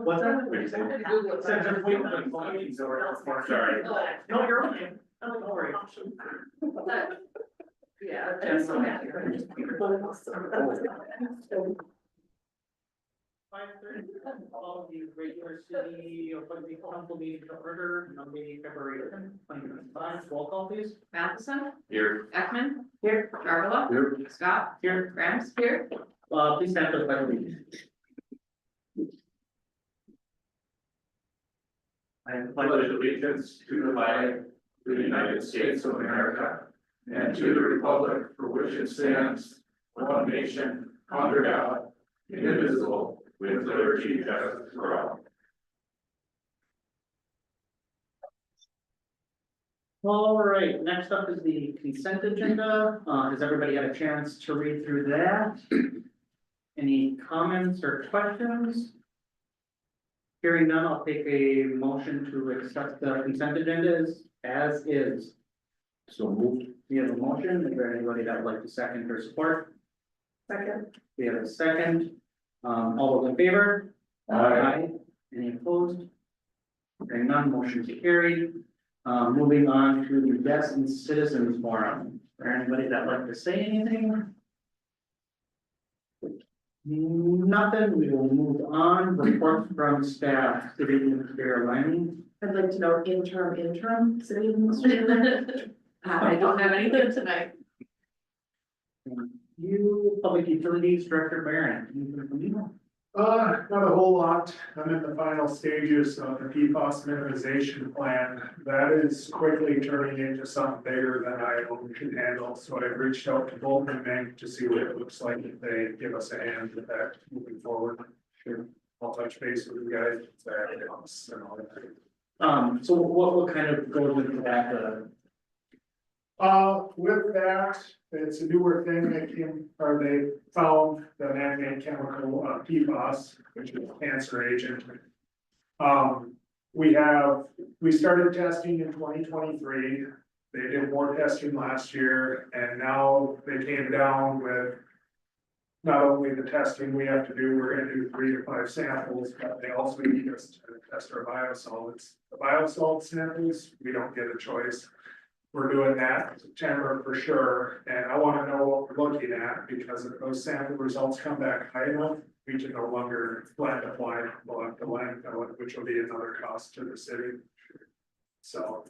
What's that? What did you say? Said just wait for the findings or sorry. No, you're okay. No, don't worry. Yeah. Just so happy. 5:30, all the regular city or the council meeting to order, Monday, February 10th, 2025. Roll call please. Matheson, Here. Ekman. Here. Darvilla. Here. Scott. Here. Grams. Here. Please stand for the pledge of allegiance. I pledge allegiance to the flag of the United States of America and to the republic for which it stands, one nation, under God, indivisible, with liberty and justice for all. All right, next up is the consent agenda. Has everybody had a chance to read through that? Any comments or questions? Hearing none, I'll take a motion to accept the consent agenda as is. So moved. We have a motion. Is there anybody that would like to second or support? Second. We have a second. All those in favor? Aye. Any opposed? Hearing none, motion is carried. Moving on to the guest and citizens forum. Is there anybody that would like to say anything? Nothing, we will move on. Reports from staff, city administrator Lanning. I'd like to know interim city administrator. I don't have anything tonight. You, public utilities director Baron, anything from you? Not a whole lot. I'm in the final stages of the PFAS minimization plan. That is quickly turning into something bigger than I can handle. So I've reached out to Bolton and Mink to see what it looks like if they give us a hand with that moving forward. Sure. I'll touch base with you guys. And all that. So what kind of goes into that, With that, it's a newer thing they found the man-made chemical PFAS, which is a cancer agent. We started testing in 2023. They did more testing last year, and now they came down with not only the testing we have to do, we're gonna do 3 to 5 samples, but they also need us to test our biosolids. The biosolids samples, we don't get a choice. We're doing that in September for sure, and I wanna know what we're looking at, because if those sample results come back high enough, we can no longer land apply, we'll have to landfill it, which will be another cost to the city. So.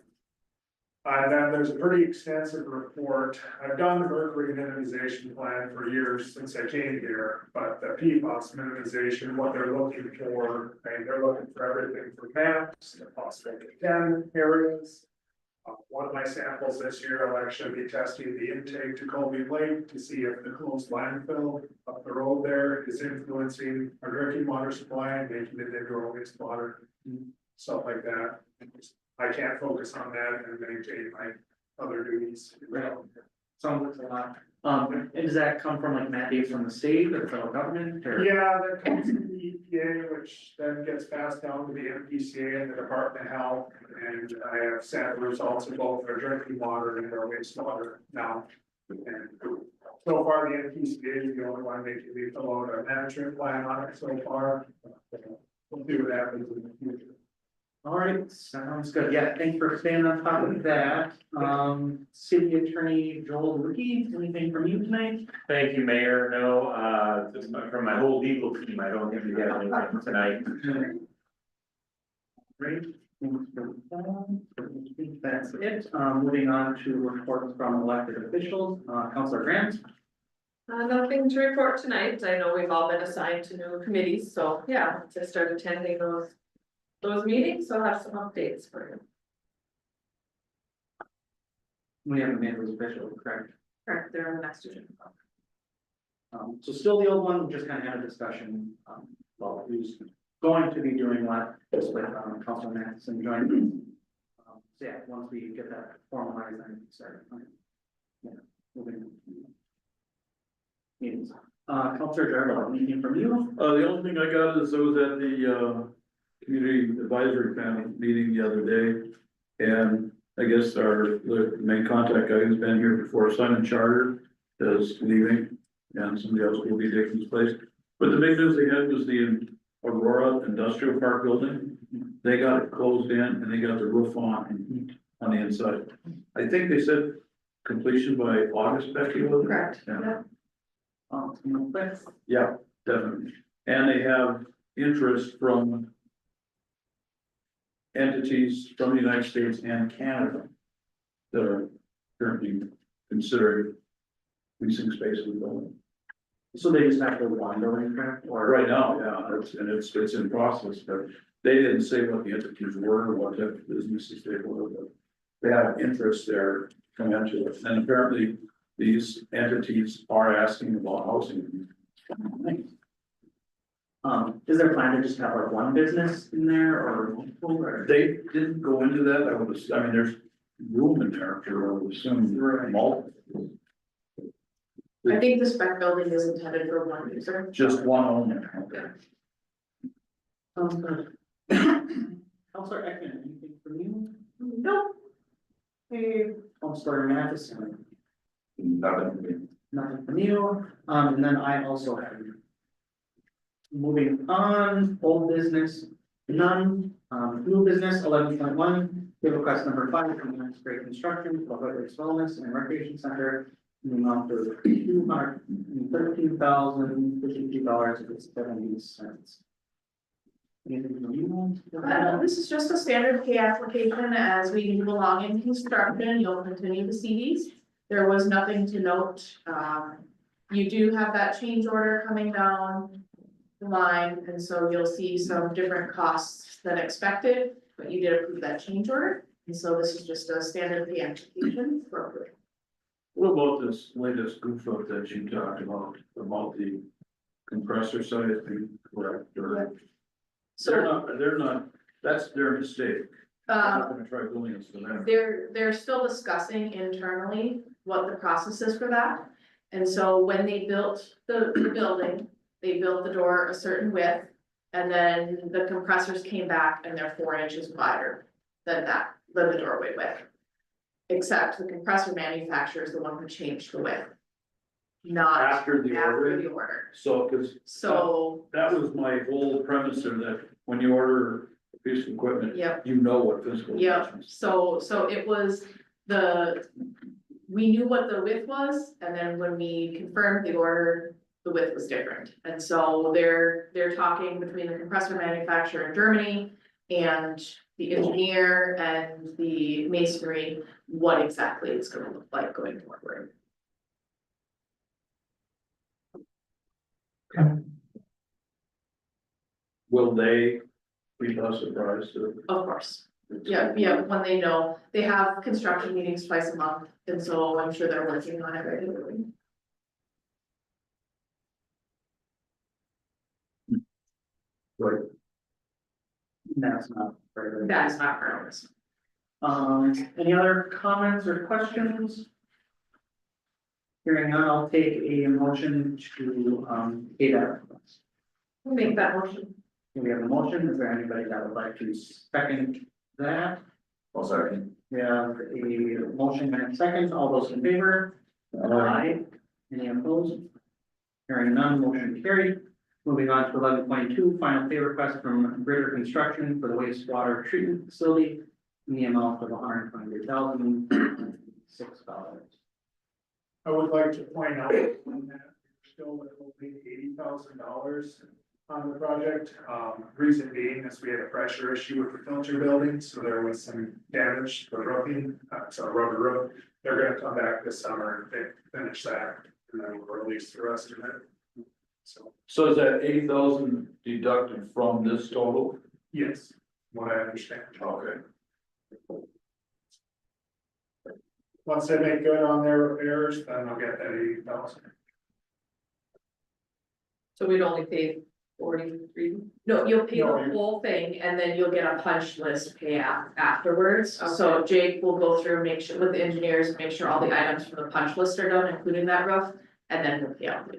And then there's a pretty extensive report. I've done the mercury minimization plan for years since I came here, but the PFAS minimization, what they're looking for, and they're looking for everything from maps to possible 10 areas. One of my samples this year, I'll actually be testing the intake to Colby Lake to see if the closed landfill up the road there is influencing our drinking water supply and making it into our wastewater. Stuff like that. I can't focus on that and maintain my other duties. sounds like a lot. And does that come from like mandates from the state or the federal government or? Yeah, that comes from the EPA, which then gets passed down to the MPCA and the Department of Health. And I have sample results of both our drinking water and our wastewater now. And so far, the MPCA is the only one making me fill out a management plan on it so far. We'll see what happens in the future. All right, sounds good. Yeah, thanks for staying on top of that. City Attorney Joel Ricky, anything from you tonight? Thank you, Mayor. No, just from my whole legal team, I don't think we have anything tonight. Great. Thanks for that. I think that's it. Moving on to reports from elected officials, Councilor Grant. Nothing to report tonight. I know we've all been assigned to new committees, so yeah, once I start attending those meetings, I'll have some updates for you. We haven't made those official, correct? Correct, they're on the next agenda. So still the old one, we just kind of had a discussion, well, who's going to be doing what, just with, Councilor Matheson joining. So yeah, once we get that formalized, then we can start. Yeah, moving. Meetings. Councilor Jarvis, anything from you? The only thing I got is I was at the, community advisory panel meeting the other day. And I guess the main contact guy who's been here before, Simon Charter, is leaving. And somebody else will be taking his place. But the big news they had was the Aurora Industrial Park building. They got it closed in and they got the roof on the inside. I think they said completion by August, Becky, was it? Correct, Yeah. yeah. Yeah, definitely. And they have interest from entities from the United States and Canada that are currently considering leasing space in the building. So they just have to wander in, correct? Or Right now, yeah, it's in process, but they didn't say what the entities were, what type of businesses they were, but they have interest there from into it. And apparently these entities are asking about housing. Is there a plan to just have like one business in there or multiple, or? They didn't go into that, I mean, there's room in there for, I would assume, multiple. I think the spec building is intended for one user. Just one owner. Sounds good. Counselor Ekman, anything from you? Nope. Hey, Counselor Matheson, Nothing. nothing from you, and then I also have. Moving on, old business, none, new business, 11.1, request number 5 from Max Great Construction, Public Works Wellness and Recreation Center. In the amount of $213,052.70. Anything from you? This is just a standard pay application as we move along in construction, you'll continue to see these. There was nothing to note, you do have that change order coming down the line, and so you'll see some different costs than expected, but you did approve that change order. And so this is just a standard pay application for approval. What about this latest goof up that you talked about the compressor size being correct, or? So, They're not, that's their mistake. I'm not uh, gonna try building this to them. they're still discussing internally what the process is for that. And so when they built the building, they built the door a certain width. And then the compressors came back and they're 4 inches wider than the doorway width. Except the compressor manufacturer is the one who changed the width. Not After the after order, the order. so, cause So, that was my whole premise there, that when you order a piece of equipment, yep, you know what physical. yep, dimensions. so it was we knew what the width was, and then when we confirmed the order, the width was different. And so they're talking between the compressor manufacturer in Germany and the engineer and the masonry, what exactly it's gonna look like going forward. Will they be less surprised to? Of course, yeah, when they know, they have construction meetings twice a month, and so I'm sure they're working on it regularly. Right. That's not very. That is not grounds. Any other comments or questions? Hearing none, I'll take a motion to, pay that request. We'll make that motion. We have a motion, is there anybody that would like to second that? I'll second. We have a motion and a second, all those in favor? Aye. Any opposed? Hearing none, motion carried. Moving on to 11.2, final pay request from Britter Construction for the wastewater treatment facility in the amount of $123,006. I would like to point out that we're still withholding $80,000 on the project. Reason being is we had a pressure issue with the filter building, so there was some damage to the roofing, so rubber roof. They're gonna come back this summer and finish that. and then we'll release the rest of it. So, So is that 80,000 deducted from this total? yes, what I understand. Okay. Once they make good on their repairs, then they'll get that 80,000. So we'd only pay 43, no, you'll pay No, the you- whole thing and then you'll get a punch list pay afterwards. So Jake will go through, make sure with the engineers, make sure all the items from the punch list are done, including that roof, and then he'll pay out.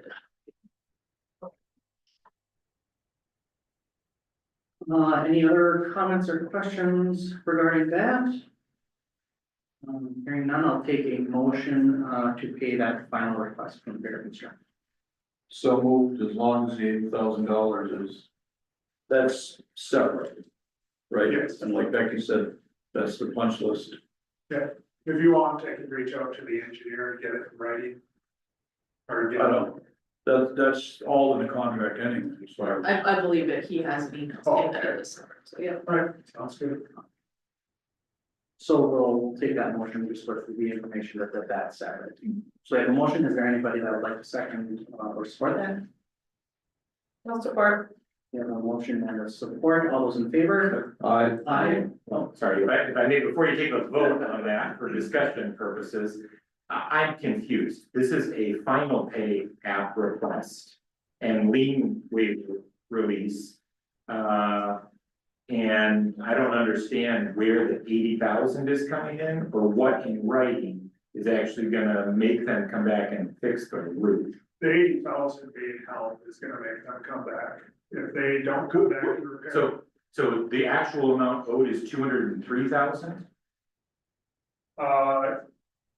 Any other comments or questions regarding that? Hearing none, I'll take a motion, to pay that final request from Bear Construction. So moved as long as the $80,000 is. That's separate. Right? Yes. And like Becky said, that's the punch list. If you want, I can reach out to the engineer and get it ready. Or get I it. don't, that's all in the contract anyway, as far as. I believe that he has an email saying that it is separate, so yeah. Right, sounds good. So we'll take that motion just with the information that that's separate. So I have a motion. Is there anybody that would like to second, or support that? No support. We have a motion and a support. All those in favor? Aye. Oh, sorry, if I may, before you take a vote on that for discussion purposes, I'm confused. This is a final pay app request and lien waiver release. And I don't understand where the 80,000 is coming in or what in writing is actually gonna make them come back and fix the roof. The 80,000 being held is gonna make them come back. If they don't come back and repair. So the actual amount owed is 203,000?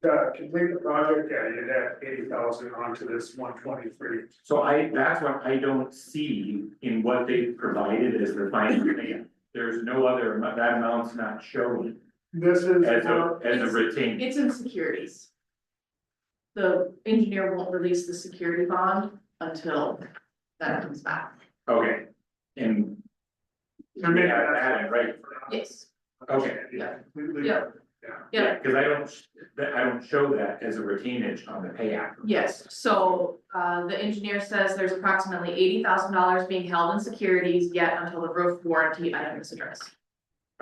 To complete the project, yeah, you'd add 80,000 onto this 123. So that's what I don't see in what they provided as the final plan. There's no other, that amount's not showing This is. as a retained. It's in securities. The engineer won't release the security bond until that comes back. Okay, and I mean, yeah, I had it right. Yes. Okay. Yeah. Completely. Yeah. Yeah, cause I don't show that as a retainage on the pay app. Yes, so the engineer says there's approximately $80,000 being held in securities yet until the roof warranty item is addressed.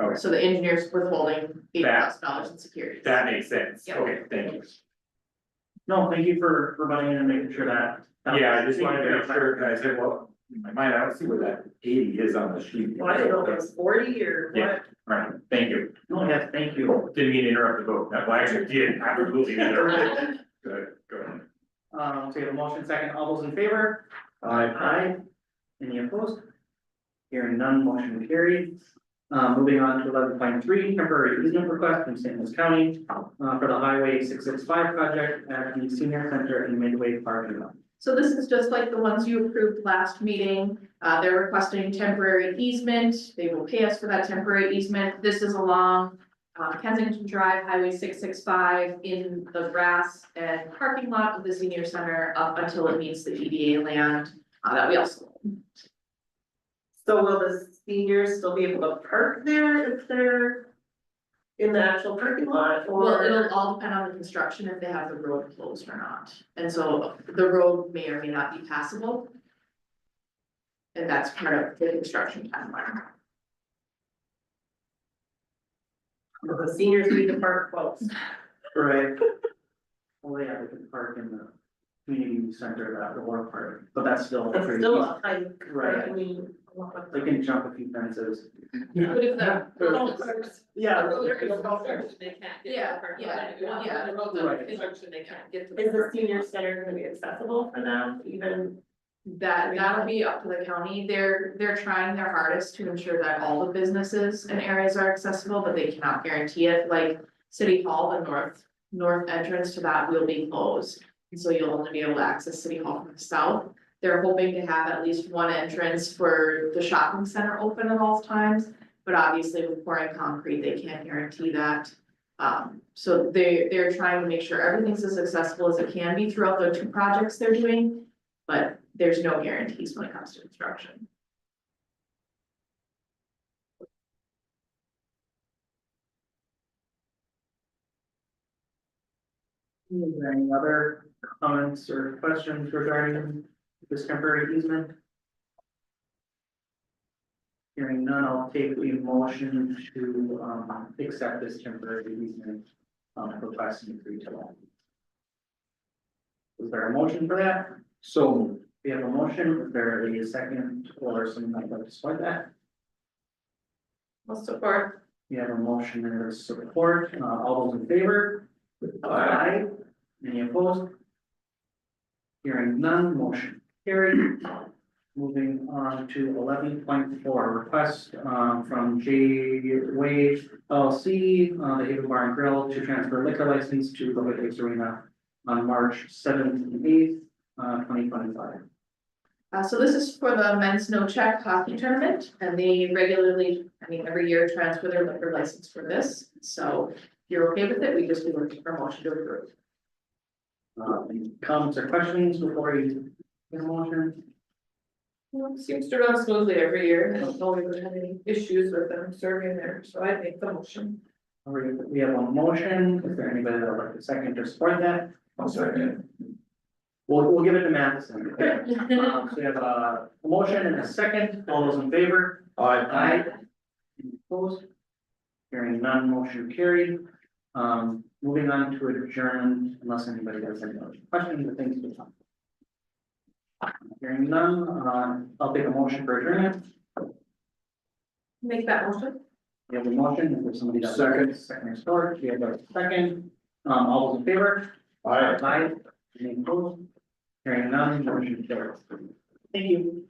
Okay. So the engineer's withholding $80,000 in securities. That makes sense. Yeah. Okay, thank you. No, thank you for butting in and making sure that. Yeah, I just wanted to make sure, and I said, well, in my mind, I don't see where that 80 is on the sheet. Well, I didn't know if it was 40 or Yeah. what. All right, thank you. No, yes, thank you. Didn't mean to interrupt the vote. No, well, actually did, absolutely interrupt. Good, good. So we have a motion second. All those in favor? Aye. Aye. Any opposed? Hearing none, motion carried. Moving on to 11.3, temporary easement request from St. Louis County, for the Highway 665 project at the senior center in Midway parking lot. So this is just like the ones you approved last meeting. They're requesting temporary easement. They will pay us for that temporary easement. This is along Kensington Drive, Highway 665 in the grass and parking lot of the senior center up until it meets the EDA land that we also own. So will the seniors still be able to park there if they're in the actual parking lot Well, or? it'll all depend on the construction, if they have the road closed or not. And so the road may or may not be passable. And that's part of the construction timeline. The seniors need to park close. Right. Well, yeah, they can park in the community center, that the work part, but that's still. That's pretty still easy. a hike, Right. I mean. They can jump a few fences. But if the. Yeah. They can't Yeah, yeah. Right. Construction, they can't get to. Is the senior center gonna be accessible for them, even? That'll be up to the county. They're trying their hardest to ensure that all the businesses and areas are accessible, but they cannot guarantee it. Like City Hall, the north entrance to that will be closed. And so you'll only be able to access City Hall from the south. They're hoping to have at least one entrance for the shopping center open at all times. But obviously with pouring concrete, they can't guarantee that. So they're trying to make sure everything's as accessible as it can be throughout the two projects they're doing. But there's no guarantees when it comes to construction. Is there any other comments or questions regarding this temporary easement? Hearing none, I'll take a motion to, accept this temporary easement, for class C 3 Is there a motion for that? So, We have a motion, is there a second or someone like to support that? I'll support. We have a motion and a support, all those in favor? Aye. Any opposed? Hearing none, motion carried. Moving on to 11.4, request from J Wade LLC, the Haven Bar and Grill to transfer liquor license to the Lakes Arena on March 7th and 8th, 2025. So this is for the men's no check hockey tournament, and they regularly, every year transfer their liquor license for this. So if you're okay with it, we just do a motion to approve. Any comments or questions before you get a motion? Well, it seems to run smoothly every year. I don't know if we've had any issues with them serving there, so I make the motion. All right, we have a motion. Is there anybody that would like to second or support that? I'll second. We'll give it to Matheson. So we have a motion and a second. All those in favor? Aye. Any opposed? Hearing none, motion carried. Moving on to adjournment, unless anybody has any other questions or things to talk. Hearing none, I'll take a motion for adjournment. Make that motion. We have a motion, if there's somebody that. Second. Second or support, we have a second, all those in favor? Aye. Aye. Any opposed? Hearing none, motion carries. Thank you.